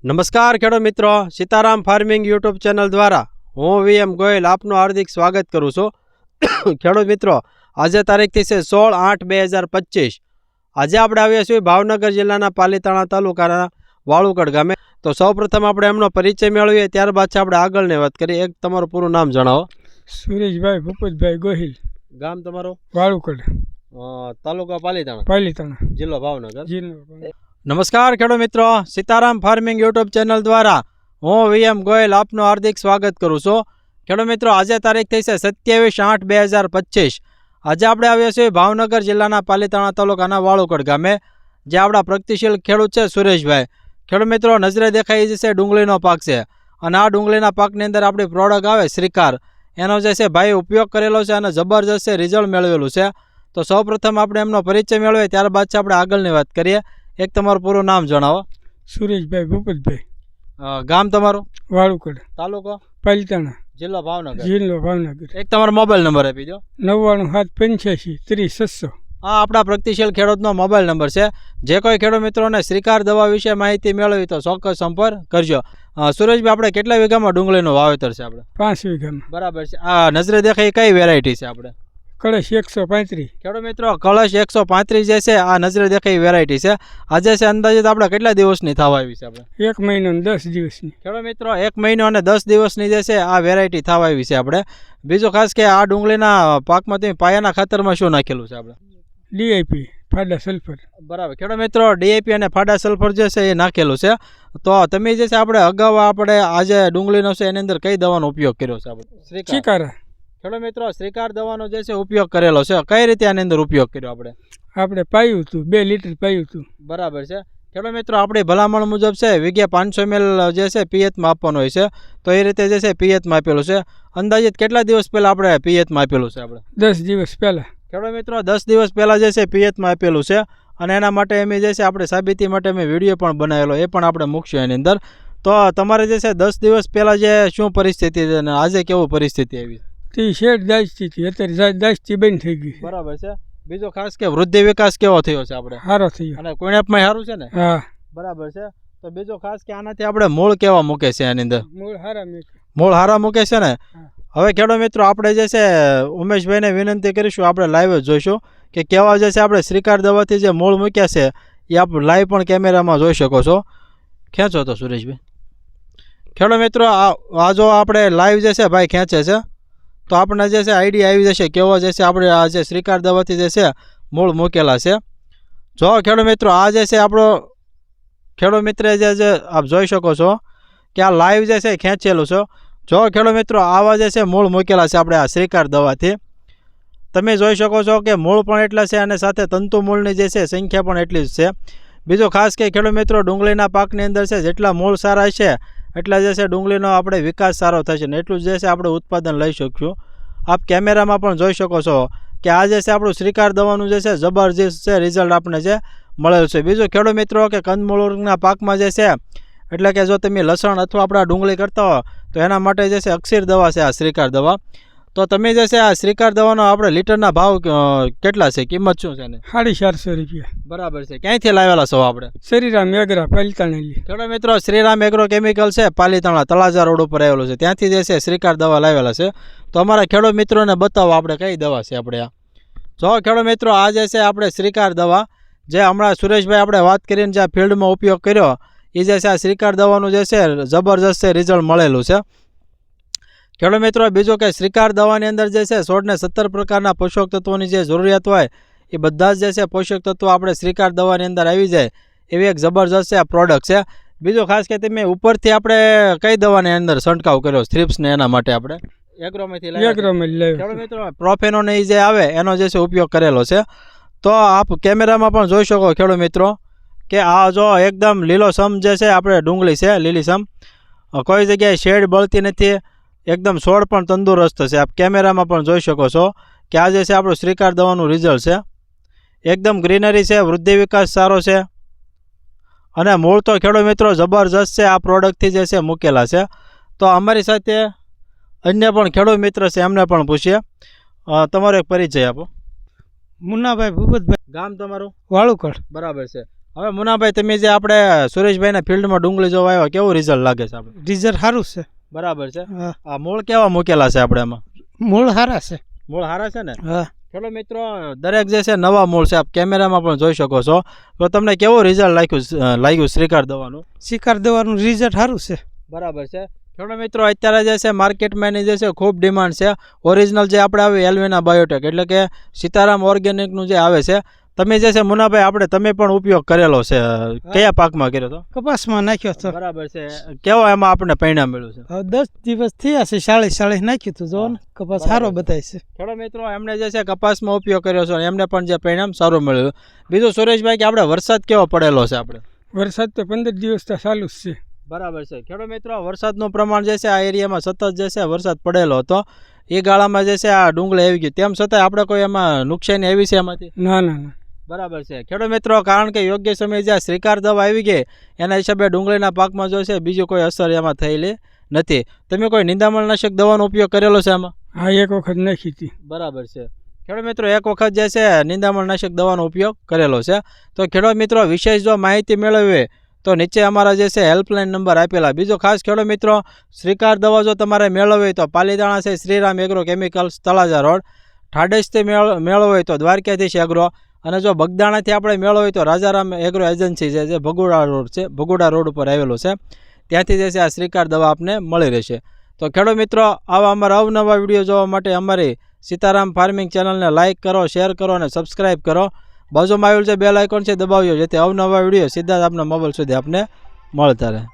નમસ્કાર ખેડૂત મિત્રો, સીતારામ ફાર્મિંગ યુટ્યુબ ચેનલ દ્વારા હું વીએમ ગોયલ આપનું હાર્દિક સ્વાગત કરું છું. ખેડૂત મિત્રો, આજે તારીખથી છે 16/8/2025. આજે આપણે આવ્યા છીએ ભાવનગર જિલ્લાના પાલીતાણા તાલુકાના વાળુકડ ગામે. તો સૌપ્રથમ આપણે એમનો પરિચય મેળવીએ, ત્યારબાદ છે આપણે આગળની વાત કરીએ. એક તમારું પૂરું નામ જણાવો. સુરેશભાઈ ભૂપતભાઈ ગોહિલ, ગામ તમારું? વાળુકડ, તાલુકા પાલીતાણા, જિલ્લો ભાવનગર. નમસ્કાર ખેડૂત મિત્રો, સીતારામ ફાર્મિંગ યુટ્યુબ ચેનલ દ્વારા હું વીએમ ગોયલ આપનું હાર્દિક સ્વાગત કરું છું. ખેડૂત મિત્રો, આજે તારીખ થઈ છે 27/8/2025. આજે આપણે આવ્યા છીએ ભાવનગર જિલ્લાના પાલીતાણા તાલુકાના વાળુકડ ગામે, જે આપણા પ્રગતિશીલ ખેડૂત છે સુરેશભાઈ. ખેડૂત મિત્રો, નજરે દેખાઈ જશે ડુંગળીનો પાક છે, અને આ ડુંગળીના પાકની અંદર આપણી પ્રોડક્ટ આવે શ્રીકાર, એનો જે છે ભાઈ ઉપયોગ કરેલો છે અને જબરજસ્ત રિઝલ્ટ મેળવેલું છે. તો સૌપ્રથમ આપણે એમનો પરિચય મેળવીએ, ત્યારબાદ છે આપણે આગળની વાત કરીએ. એક તમારું પૂરું નામ જણાવો. સુરેશભાઈ ભૂપતભાઈ, ગામ તમારું? વાળુકડ, તાલુકો પાલીતાણા, જિલ્લો ભાવનગર. ભાવનગર. એક તમારો મોબાઈલ નંબર આપી દો. 99 785 30 600. આ આપણા પ્રગતિશીલ ખેડૂતનો મોબાઈલ નંબર છે. જે કોઈ ખેડૂત મિત્રોને શ્રીકાર દવા વિશે માહિતી મેળવી તો ચોક્કસ સંપર્ક કરજો. સુરેશભાઈ, આપણે કેટલા વીઘામાં ડુંગળીનું વાવેતર છે? આપણે 5 વીઘામાં. બરાબર છે. આ નજરે દેખાય કઈ વેરાયટી છે? આપણે કળશ 135. ખેડૂત મિત્રો, કળશ 135 જે છે આ નજરે દેખાય વેરાયટી છે. આજે છે અંદાજિત આપણે કેટલા દિવસની થવા આવી છે? આપણે 1 મહિનો અને 10 દિવસની. ખેડૂત મિત્રો, 1 મહિનો અને 10 દિવસની જે છે આ વેરાયટી થવા આવી છે. આપણે બીજું ખાસ કે આ ડુંગળીના પાકમાં તમે પાયાના ખાતરમાં શું નાખેલું છે? આપણે ડીઆઈપી, ફાડા સલ્ફર. બરાબર. ખેડૂત મિત્રો, ડીએપી અને ફાડા સલ્ફર જે છે એ નાખેલું છે. તો તમે જે છે આપણે અગાઉ આપણે આજે ડુંગળીનો છે એની અંદર કઈ દવાનો ઉપયોગ કર્યો છે? આપણે શ્રીકાર. ખેડૂત મિત્રો, શ્રીકાર દવાનો જે છે ઉપયોગ કરેલો છે. કઈ રીતે આની અંદર ઉપયોગ કર્યો? આપણે પાયું હતું, 2 લીટર પાયું હતું. બરાબર છે. ખેડૂત મિત્રો, આપણી ભલામણ મુજબ છે વીઘે 500 ml જે છે પિયતમાં આપવાનું હોય છે. તો એ રીતે જે છે પિયતમાં આપેલું છે. અંદાજિત કેટલા દિવસ પહેલા આપણે પિયતમાં આપેલું છે? આપણે 10 દિવસ પહેલા. ખેડૂત મિત્રો, 10 દિવસ પહેલા જે છે પિયતમાં આપેલું છે. અને એના માટે અમે જે છે આપણે સાબિતી માટે અમે વિડીયો પણ બનાવેલો, એ પણ આપણે મૂકશું એની અંદર. તો તમારે જે છે 10 દિવસ પહેલા જે શું પરિસ્થિતિ છે અને આજે કેવું પરિસ્થિતિ આવી? તે શેડ દાજતી હતી, અત્યારે દાજતી બંધ થઈ ગઈ. બરાબર છે. બીજો ખાસ કે વૃદ્ધિ વિકાસ કેવો થયો છે? આપણે સારો થયો, અને કુણ્યાપમાં સારું છે ને? હા, બરાબર છે. તો બીજો ખાસ કે આનાથી આપણે મૂળ કેવા મૂકે છે? એની અંદર મૂળ હારા મૂકે છે ને? હવે ખેડૂત મિત્રો, આપણે જે છે ઉમેશભાઈને વિનંતી કરીશું, આપણે લાઈવ જ જોઈશું કે કેવા જે છે આપણે શ્રીકાર દવાથી જે મૂળ મૂક્યા છે એ આપ લાઈવ પણ કેમેરામાં જોઈ શકો છો. ખેંચો તો સુરેશભાઈ. ખેડૂત મિત્રો, આ જો આપણે લાઈવ જે છે ભાઈ ખેંચે છે, તો આપણને જે છે આઈડિયા આવી જશે કેવો જે છે આપણે આ જે શ્રીકાર દવાથી જે છે મૂળ મૂકેલા છે. જો ખેડૂત મિત્રો, આ જે છે આપણો ખેડૂત મિત્ર જે આપ જોઈ શકો છો કે આ લાઈવ જે છે ખેંચેલું છે. જો ખેડૂત મિત્રો, આવા જે છે મૂળ મૂકેલા છે આપણે આ શ્રીકાર દવાથી. તમે જોઈ શકો છો કે મૂળ પણ એટલા છે અને સાથે તંતુ મૂળની જે છે સંખ્યા પણ એટલી જ છે. બીજું ખાસ કે ખેડૂત મિત્રો, ડુંગળીના પાકની અંદર છે જેટલા મૂળ સારા છે એટલા જે છે ડુંગળીનો આપણે વિકાસ સારો થશે ને એટલું જે છે આપણે ઉત્પાદન લઈ શકશું. આપ કેમેરામાં પણ જોઈ શકો છો કે આ જે છે આપણું શ્રીકાર દવાનું જે છે જબરજસ્ત છે રિઝલ્ટ આપણે જે મળેલું છે. બીજું ખેડૂત મિત્રો, કે કંદમૂળના પાકમાં જે છે, એટલે કે જો તમે લસણ અથવા આપણા ડુંગળી કરતા હો તો એના માટે જે છે અક્ષીર દવા છે આ શ્રીકાર દવા. તો તમે જે છે આ શ્રીકાર દવાનો આપણે લીટરના ભાવ કેટલા છે, કિંમત શું છે? 450 રૂપિયા. બરાબર છે. ક્યાંયથી લાવેલા છો? આપણે શ્રીરામ એગ્રો, પાલીતાણા. ખેડૂત મિત્રો, શ્રીરામ એગ્રો કેમિકલ છે પાલીતાણા તળાજા રોડ ઉપર આવેલું છે, ત્યાંથી જે છે શ્રીકાર દવા લાવેલા છે. તો અમારા ખેડૂત મિત્રોને બતાવો આપણે કઈ દવા છે આપણે આ. જો ખેડૂત મિત્રો, આ જે છે આપણે શ્રીકાર દવા જે હમણાં સુરેશભાઈ આપણે વાત કરીને જે આ ફિલ્ડમાં ઉપયોગ કર્યો એ જે છે આ શ્રીકાર દવાનું જે છે જબરજસ્ત છે રિઝલ્ટ મળેલું છે. ખેડૂત મિત્રો, બીજું કે શ્રીકાર દવાની અંદર જે છે 16 ને 17 પ્રકારના પોષક તત્વોની જે જરૂરિયાત હોય એ બધા જ જે છે પોષક તત્વો આપણે શ્રીકાર દવાની અંદર આવી જાય એવી એક જબરજસ્ત છે આ પ્રોડક્ટ છે. બીજું ખાસ કે તમે ઉપરથી આપણે કઈ દવાની અંદર છંટકાવ કર્યો થ્રિપ્સને એના માટે? આપણે એગ્રોમાંથી ખેડૂત મિત્રો, પ્રોફેનો ને જે આવે એનો જે છે ઉપયોગ કરેલો છે. તો આપ કેમેરામાં પણ જોઈ શકો ખેડૂત મિત્રો કે આ જો એકદમ લીલોસમ જે છે આપણે ડુંગળી છે લીલીસમ, કોઈ જગ્યાએ શેડ બળતી નથી, એકદમ છોડ પણ તંદુરસ્ત છે. આપ કેમેરામાં પણ જોઈ શકો છો કે આ જે છે આપણું શ્રીકાર દવાનું રિઝલ્ટ છે. એકદમ ગ્રીનરી છે, વૃદ્ધિ વિકાસ સારો છે અને મૂળ તો ખેડૂત મિત્રો જબરજસ્ત છે આ પ્રોડક્ટથી જે છે મૂકેલા છે. તો અમારી સાથે અન્ય પણ ખેડૂત મિત્ર છે, એમને પણ પૂછીએ. તમારો એક પરિચય આપો. મુન્નાભાઈ ભૂપતભાઈ, ગામ તમારું? વાળુકડ. બરાબર છે. હવે મુનાભાઈ તમે જે આપણે સુરેશભાઈના ફિલ્ડમાં ડુંગળી જોવા આવ્યા કેવું રિઝલ્ટ લાગે છે આપણે? રિઝલ્ટ સારું છે. બરાબર છે. હા. આ મૂળ કેવા મૂકેલા છે આપણે એમાં? મૂળ સારા છે. મૂળ સારા છે ને? હા. ચલો મિત્રો, દરેક જે છે નવા મૂળ છે, આપ કેમેરામાં પણ જોઈ શકો છો. તો તમને કેવું રિઝલ્ટ લાગ્યું શ્રીકાર દવાનું? શિકાર દેવાનું રિઝલ્ટ સારું છે. બરાબર છે. ખેડૂત મિત્રો, અત્યારે જે છે માર્કેટમાં એની જે છે ખૂબ ડિમાન્ડ છે. ઓરિજિનલ જે આપણે આવે એલ્વિના બાયોટેક એટલે કે સીતારામ ઓર્ગેનિકનું જે આવે છે, તમે જે છે મુનાભાઈ તમે પણ ઉપયોગ કરેલો છે. કયા પાકમાં કર્યો હતો? કપાસમાં નાખ્યો હતો. બરાબર છે. કેવો એમાં આપણને પરિણામ મળ્યું છે? હવે 10 દિવસ થયા છે. 40 નાખ્યું હતું. જો ને કપાસ સારો બતાય છે. ખેડૂત મિત્રો, એમને જે છે કપાસમાં ઉપયોગ કર્યો છે, એમને પણ જે પરિણામ સારું મળ્યું. બીજું સુરેશભાઈ કે આપણે વરસાદ કેવો પડેલો છે આપણે? વરસાદ તો 15 દિવસ તો ચાલુ જ છે. બરાબર છે. ખેડૂત મિત્રો, વરસાદનું પ્રમાણ જે છે આ એરિયામાં સતત જે છે વરસાદ પડેલો હતો. એ ગાળામાં જે છે આ ડુંગળી આવી ગઈ, તેમ છતાં આપણે કોઈ એમાં નુકસાની આવી છે એમાંથી? ના. બરાબર છે. ખેડૂત મિત્રો, કારણ કે યોગ્ય સમયે જે શ્રીકાર દવા આવી ગઈ એના હિસાબે ડુંગળીના પાકમાં જો છે બીજું કોઈ અસર એમાં થયેલી નથી. તમે કોઈ નિંદામણનાશક દવાનો ઉપયોગ કરેલો છે એમાં? હા, એક વખત નાખી હતી. બરાબર છે. ખેડૂત મિત્રો, એક વખત જે છે નિંદામણનાશક દવાનો ઉપયોગ કરેલો છે. તો ખેડૂત મિત્રો, વિશેષ જો માહિતી મેળવવી તો નીચે અમારા જે છે હેલ્પલાઇન નંબર આપેલા. બીજો ખાસ ખેડૂત મિત્રો, શ્રીકાર દવા જો તમારે મેળવવી તો પાલીતાણા છે Shriram agro chemicals Talaja road, ઠાડેસથી મેળવવી તો દ્વારકાધીશ એગ્રો, અને જો બગદાણાથી આપણે મેળવવી તો રાજારામ એગ્રો એજન્સી છે જે ભગુડા રોડ છે, ભગુડા રોડ ઉપર આવેલો છે. ત્યાંથી જે છે આ શ્રીકાર દવા આપને મળી રહેશે. તો ખેડૂત મિત્રો, આવા અમારા અવનવા વિડીયો જોવા માટે અમારી સીતારામ ફાર્મિંગ ચેનલને લાઇક કરો, શેર કરો અને સબસ્ક્રાઈબ કરો. બાજુમાં આવેલું જે બેલ આઇકોન છે દબાવજો, જેથી અવનવા વિડીયો સીધા જ આપના મોબાઈલ સુધી આપને મળતા રહે.